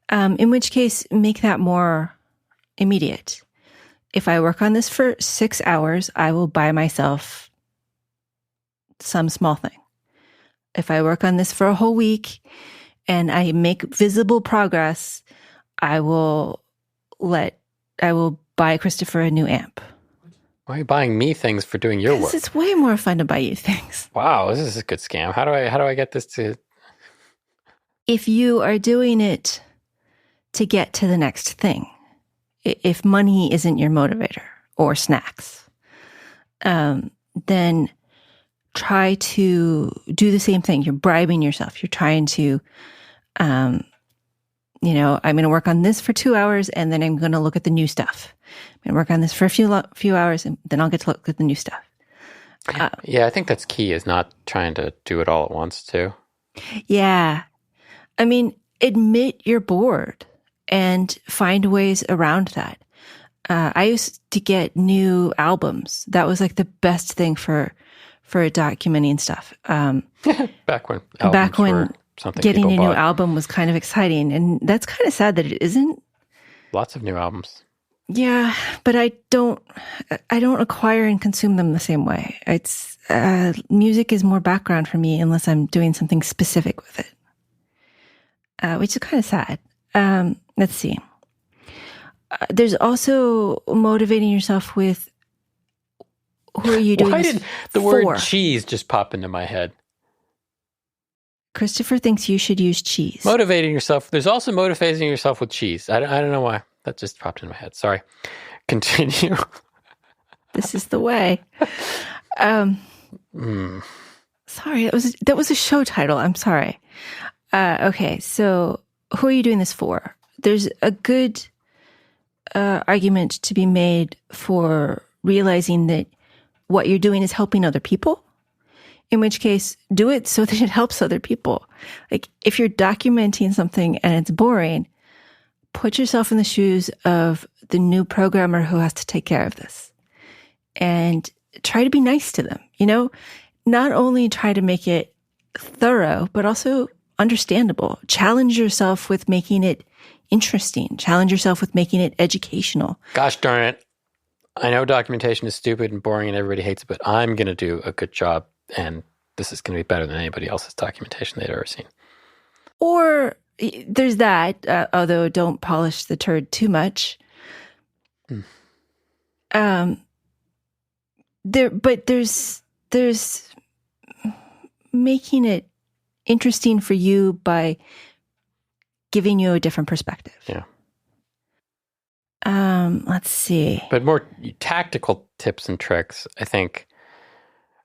in which case make that more immediate. If I work on this for 6 hours, I will buy myself some small thing. If I work on this for a whole week and I make visible progress, I will buy Christopher a new amp. Why are you buying me things for doing your work? It's way more fun to buy you things. Wow, this is a good scam. How do I get this to? If you are doing it to get to the next thing, if money isn't your motivator or snacks, then try to do the same thing. You're bribing yourself. You're trying to, I'm going to work on this for 2 hours and then I'm going to look at the new stuff. I'm going to work on this for a few hours and then I'll get to look at the new stuff. Yeah, I think that's key, is not trying to do it all at once, too. Yeah. I mean, admit you're bored and find ways around that. I used to get new albums. That was like the best thing for documenting stuff. Back when albums were something getting people a new bought. album was kind of exciting, and that's kind of sad that it isn't. Lots of new albums. Yeah, but I don't acquire and consume them the same way. It's music is more background for me unless I'm doing something specific with it, which is kind of sad. Let's see. There's also motivating yourself with who are you doing. Why did the word cheese just pop into my head? Christopher thinks you should use cheese. Motivating yourself. There's also motivating yourself with cheese. I don't know why. That just popped into my head. Sorry. Continue. This is the way. Sorry, that was a show title. I'm sorry. Okay, so who are you doing this for? There's a good argument to be made for realizing that what you're doing is helping other people. In which case, do it so that it helps other people. Like, if you're documenting something and it's boring, put yourself in the shoes of the new programmer who has to take care of this. And try to be nice to them. You know, not only try to make it thorough, but also understandable. Challenge yourself with making it interesting. Challenge yourself with making it educational. Gosh darn it. I know documentation is stupid and boring and everybody hates it, but I'm going to do a good job. And this is going to be better than anybody else's documentation they've ever seen. Or there's that, although don't polish the turd too much. There's making it interesting for you by giving you a different perspective. Yeah. Let's see. But more tactical tips and tricks, I think.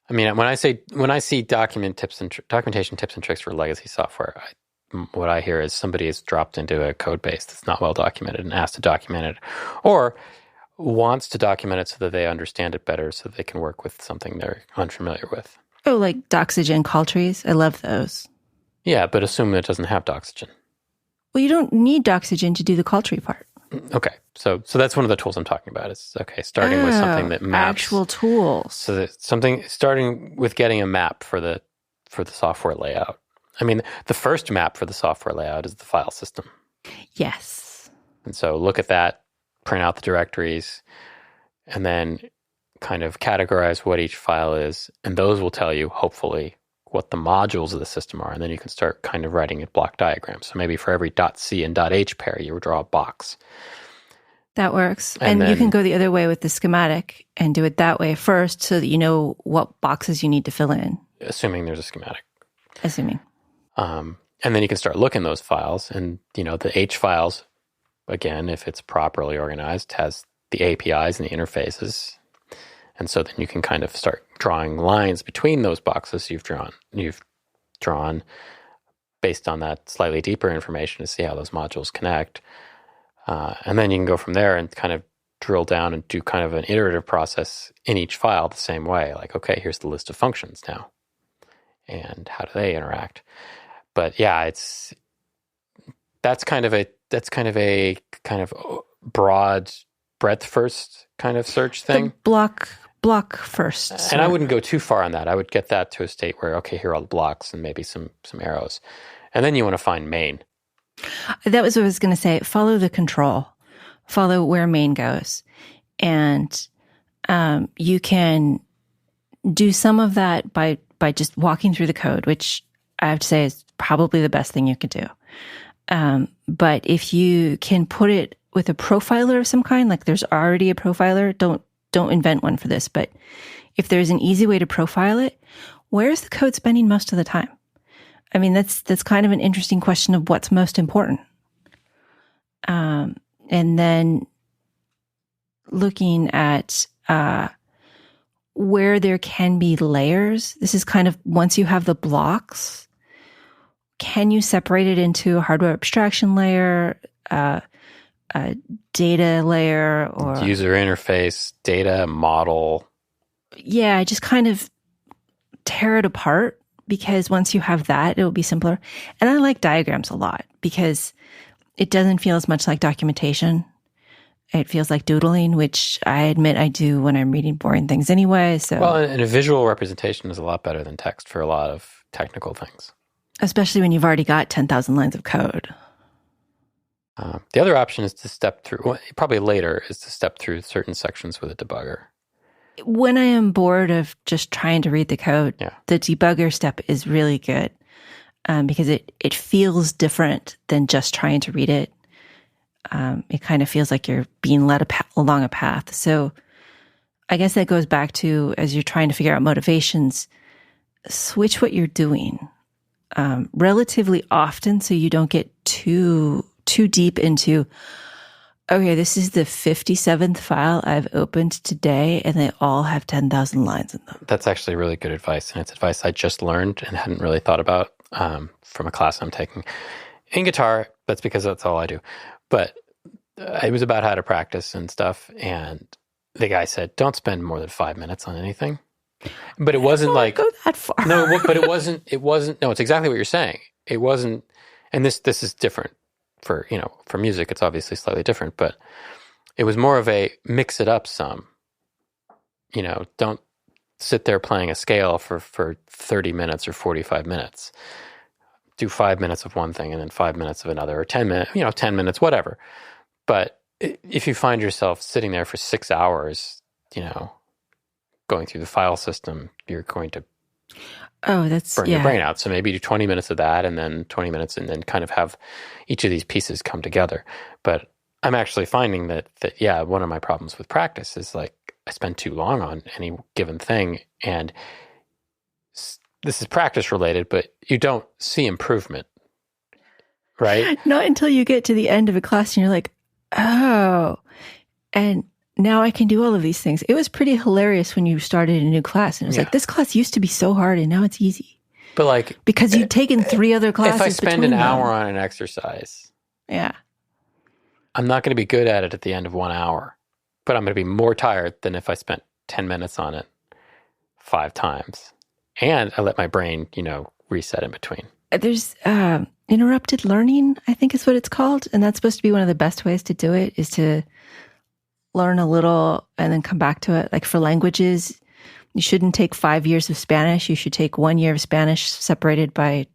I mean, when I see documentation tips and tricks for legacy software, what I hear is somebody has dropped into a code base that's not well documented and asked to document it, or wants to document it so that they understand it better, so they can work with something they're unfamiliar with. Oh, like Doxygen call trees. I love those. Yeah, but assume that it doesn't have Doxygen. Well, you don't need Doxygen to do the call tree part. Okay, so that's one of the tools I'm talking about. Is starting with something that maps actual tools. So that starting with getting a map for the software layout. I mean, the first map for the software layout is the file system. Yes. And so look at that, print out the directories, and then kind of categorize what each file is, and those will tell you, hopefully, what the modules of the system are, and then you can start kind of writing a block diagram. So maybe for every .c and .h pair, you would draw a box. That works. And then you can go the other way with the schematic and do it that way first so that you know what boxes you need to fill in. Assuming there's a schematic. Assuming. And then you can start looking those files, and the H files, again, if it's properly organized, has the APIs and the interfaces. And so then you can kind of start drawing lines between those boxes you've drawn based on that slightly deeper information to see how those modules connect. And then you can go from there and kind of drill down and do kind of an iterative process in each file the same way. Like, okay, here's the list of functions now. And how do they interact? But yeah, that's kind of a broad breadth first kind of search thing. The block first. And I wouldn't go too far on that. I would get that to a state where, okay, here are all the blocks and maybe some arrows. And then you want to find main. That was what I was going to say. Follow the control. Follow where main goes. And you can do some of that by just walking through the code, which I have to say is probably the best thing you could do. But if you can put it with a profiler of some kind, like there's already a profiler, don't invent one for this, but if there's an easy way to profile it, where's the code spending most of the time? I mean, that's kind of an interesting question of what's most important. And then looking at where there can be layers. This is kind of, once you have the blocks, can you separate it into a hardware abstraction layer, a data layer, or user interface, data, model? yeah, just kind of tear it apart, because once you have that, it will be simpler. And I like diagrams a lot because it doesn't feel as much like documentation. It feels like doodling, which I admit I do when I'm reading boring things anyway. So, well, and a visual representation is a lot better than text for a lot of technical things. Especially when you've already got 10,000 lines of code. The other option is to step through, well, probably later, is to step through certain sections with a debugger. When I am bored of just trying to read the code, the debugger step is really good because it feels different than just trying to read it. It kind of feels like you're being led along a path. So I guess that goes back to, as you're trying to figure out motivations, switch what you're doing relatively often so you don't get too deep into, okay, this is the 57th file I've opened today, and they all have 10,000 lines in them. That's actually really good advice, and it's advice I just learned and hadn't really thought about from a class I'm taking. In guitar, that's because that's all I do. But it was about how to practice and stuff, and the guy said, don't spend more than 5 minutes on anything. But it wasn't like... go that far. No, but it wasn't... No, it's exactly what you're saying. It wasn't... And this is different. For music, it's obviously slightly different, but it was more of a mix it up some. Don't sit there playing a scale for 30 minutes or 45 minutes. Do 5 minutes of one thing and then 5 minutes of another, or 10 minutes, 10 minutes, whatever. But if you find yourself sitting there for 6 hours, going through the file system, you're going to burn your brain out. So maybe do 20 minutes of that and then 20 minutes and then kind of have each of these pieces come together. But I'm actually finding that one of my problems with practice is like I spend too long on any given thing. And this is practice related, but you don't see improvement, right? Not until you get to the end of a class and you're like, oh, and now I can do all of these things. It was pretty hilarious when you started a new class. And it was like, this class used to be so hard and now it's easy. But like... Because you'd taken 3 other classes. If I spend an hour on an exercise... Yeah. I'm not going to be good at it at the end of 1 hour. But I'm going to be more tired than if I spent 10 minutes on it 5 times. And I let my brain, reset in between. There's interrupted learning, I think is what it's called. And that's supposed to be one of the best ways to do it, is to learn a little and then come back to it. Like for languages, you shouldn't take 5 years of Spanish. You should take 1 year of Spanish separated by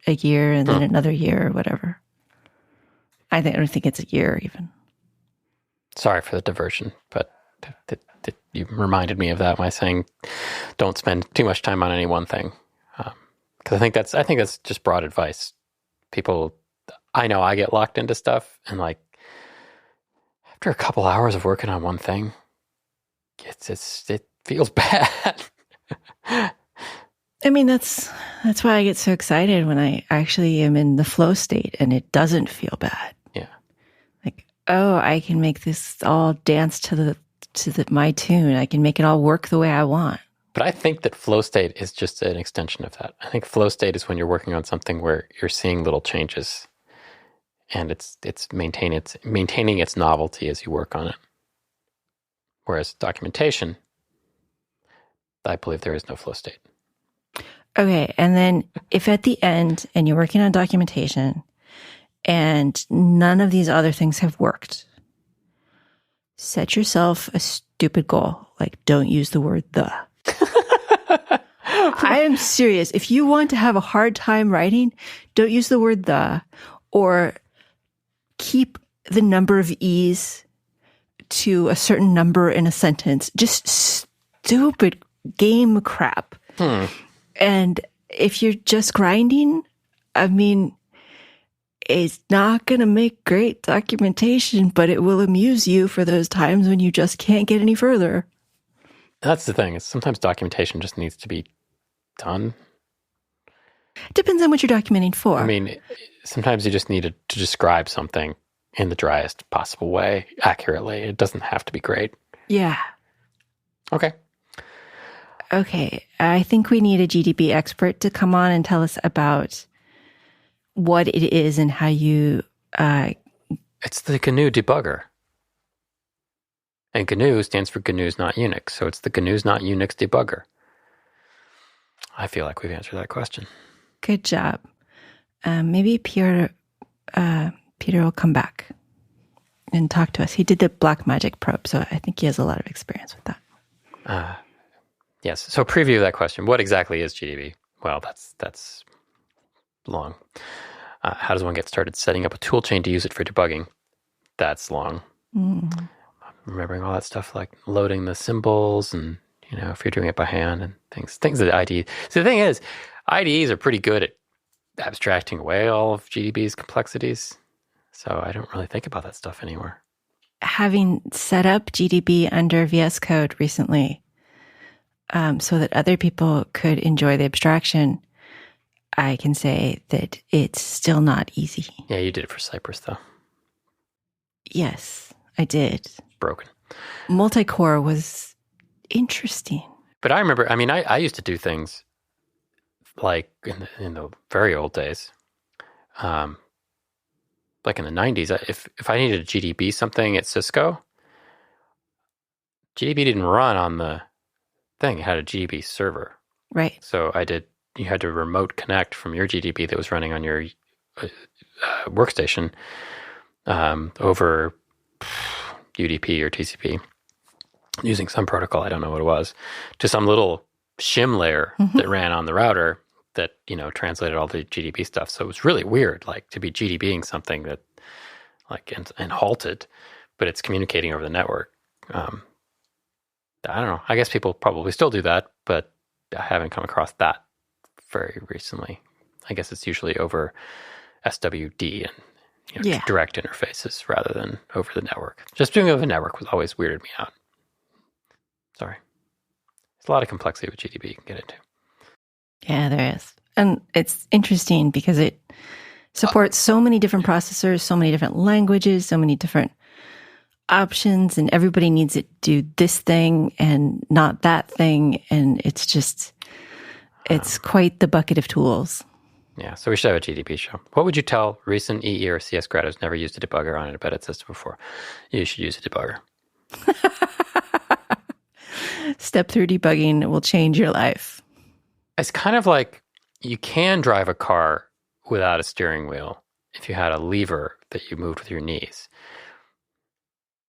a year and then another year or whatever. I don't think it's a year even. Sorry for the diversion, but you reminded me of that by saying don't spend too much time on any one thing. Because I think that's just broad advice. People, I know I get locked into stuff, and like after a couple hours of working on one thing, it feels bad. I mean, that's why I get so excited when I actually am in the flow state and it doesn't feel bad. Yeah. Like, oh, I can make this all dance to my tune. I can make it all work the way I want. But I think that flow state is just an extension of that. I think flow state is when you're working on something where you're seeing little changes, and it's maintaining its novelty as you work on it. Whereas documentation, I believe there is no flow state. Okay, and then if at the end and you're working on documentation and none of these other things have worked, set yourself a stupid goal. Like, don't use the word the. I am serious. If you want to have a hard time writing, don't use the word the, or keep the number of E's to a certain number in a sentence. Just stupid game crap. And if you're just grinding, I mean, it's not going to make great documentation, but it will amuse you for those times when you just can't get any further. That's the thing. Is sometimes documentation just needs to be done. Depends on what you're documenting for. I mean, sometimes you just need to describe something in the driest possible way, accurately. It doesn't have to be great. Yeah. Okay. I think we need a GDB expert to come on and tell us about what it is and how you... It's like a new debugger. And GNU stands for GNU's Not Unix. So it's the GNU's Not Unix debugger. I feel like we've answered that question. Good job. Maybe Peter will come back and talk to us. He did the Black Magic probe, so I think he has a lot of experience with that. Yes. So preview that question. What exactly is GDB? Well, that's long. How does one get started setting up a tool chain to use it for debugging? That's long. Remembering all that stuff, like loading the symbols and, if you're doing it by hand and things that IDE. So the thing is, IDEs are pretty good at abstracting away all of GDB's complexities. So I don't really think about that stuff anymore. Having set up GDB under VS Code recently, so that other people could enjoy the abstraction, I can say that it's still not easy. Yeah, you did it for Cypress, though. Yes, I did. Broken. Multicore was interesting. But I remember, I used to do things like in the very old days, like in the 90s, if I needed a GDB something at Cisco, GDB didn't run on the thing. It had a GDB server. Right. So you had to remote connect from your GDB that was running on your workstation over UDP or TCP using some protocol, I don't know what it was, to some little shim layer that ran on the router that, translated all the GDB stuff. So it was really weird, like to be GDBing something that and halted, but it's communicating over the network. I don't know. I guess people probably still do that, but I haven't come across that very recently. I guess it's usually over SWD and direct interfaces rather than over the network. Just doing it over the network was always weirded me out. Sorry. There's a lot of complexity with GDB you can get into. Yeah, there is. And it's interesting because it supports so many different processors, so many different languages, so many different options, and everybody needs it to do this thing and not that thing. And it's quite the bucket of tools. Yeah, so we should have a GDB show. What would you tell recent EE or CS grad who's never used a debugger on an embedded system before? You should use a debugger. Step through debugging will change your life. It's kind of like you can drive a car without a steering wheel if you had a lever that you moved with your knees.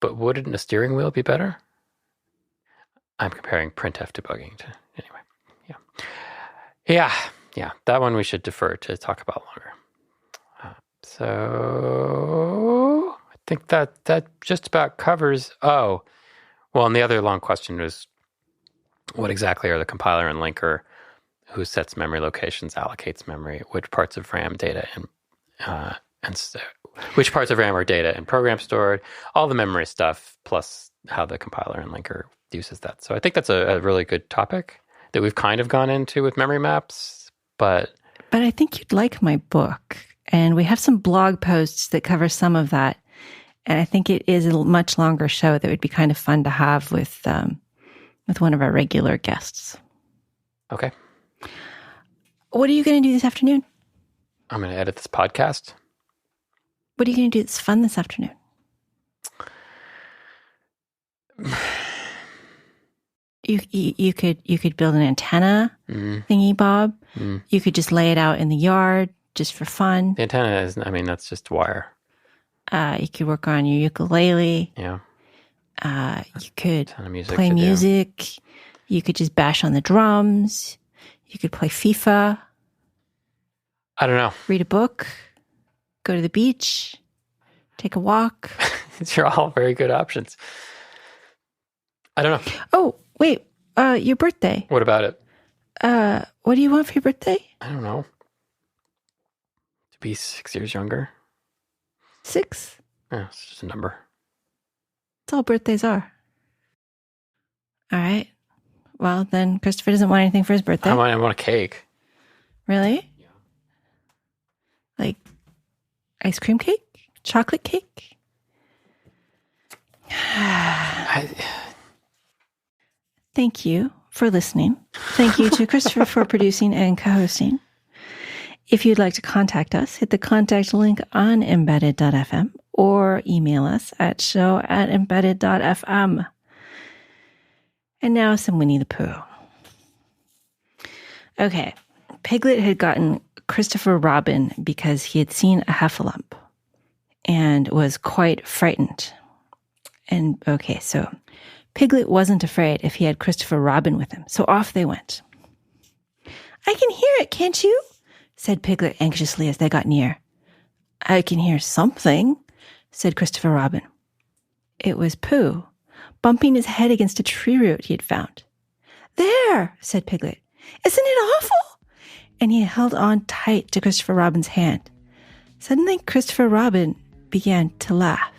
But wouldn't a steering wheel be better? I'm comparing printf debugging to, anyway. Yeah, that one we should defer to talk about longer. So I think that just about covers, and the other long question was, what exactly are the compiler and linker? Who sets memory locations, allocates memory, which parts of RAM data which parts of RAM are data and program stored, all the memory stuff, plus how the compiler and linker uses that. So I think that's a really good topic that we've kind of gone into with memory maps, but I think you'd like my book, and we have some blog posts that cover some of that, and I think it is a much longer show that would be kind of fun to have with one of our regular guests. Okay. What are you going to do this afternoon? I'm going to edit this podcast. What are you going to do that's fun this afternoon? You could build an antenna thingy, Bob. You could just lay it out in the yard just for fun. The antenna is, that's just wire. You could work on your ukulele. Yeah. You could play music. You could just bash on the drums. You could play FIFA. I don't know. Read a book. Go to the beach. Take a walk. These are all very good options. I don't know. Oh, wait. Your birthday. What about it? What do you want for your birthday? I don't know. To be 6 years younger. 6? Yeah, it's just a number. That's all birthdays are. All right. Well, then Christopher doesn't want anything for his birthday. I want a cake. Really? Yeah. Like ice cream cake? Chocolate cake? Thank you for listening. Thank you to Christopher for producing and co-hosting. If you'd like to contact us, hit the contact link on embedded.fm or email us at show@embedded.fm. And now some Winnie the Pooh. Okay, Piglet had gotten Christopher Robin because he had seen a heffalump and was quite frightened. And okay, so Piglet wasn't afraid if he had Christopher Robin with him, so off they went. I can hear it, can't you? Said Piglet anxiously as they got near. I can hear something, said Christopher Robin. It was Pooh, bumping his head against a tree root he had found. There, said Piglet. Isn't it awful? And he held on tight to Christopher Robin's hand. Suddenly, Christopher Robin began to laugh.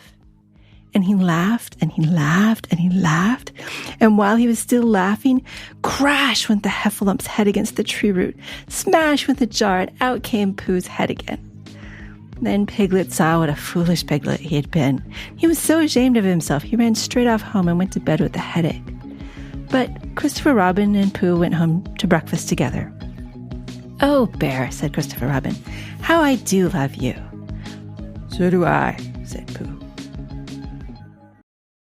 And he laughed, and he laughed, and he laughed. And while he was still laughing, crash went the heffalomp's head against the tree root. Smash went the jar, and out came Pooh's head again. Then Piglet saw what a foolish piglet he had been. He was so ashamed of himself, he ran straight off home and went to bed with a headache. But Christopher Robin and Pooh went home to breakfast together. Oh, Bear, said Christopher Robin, how I do love you. So do I, said Pooh.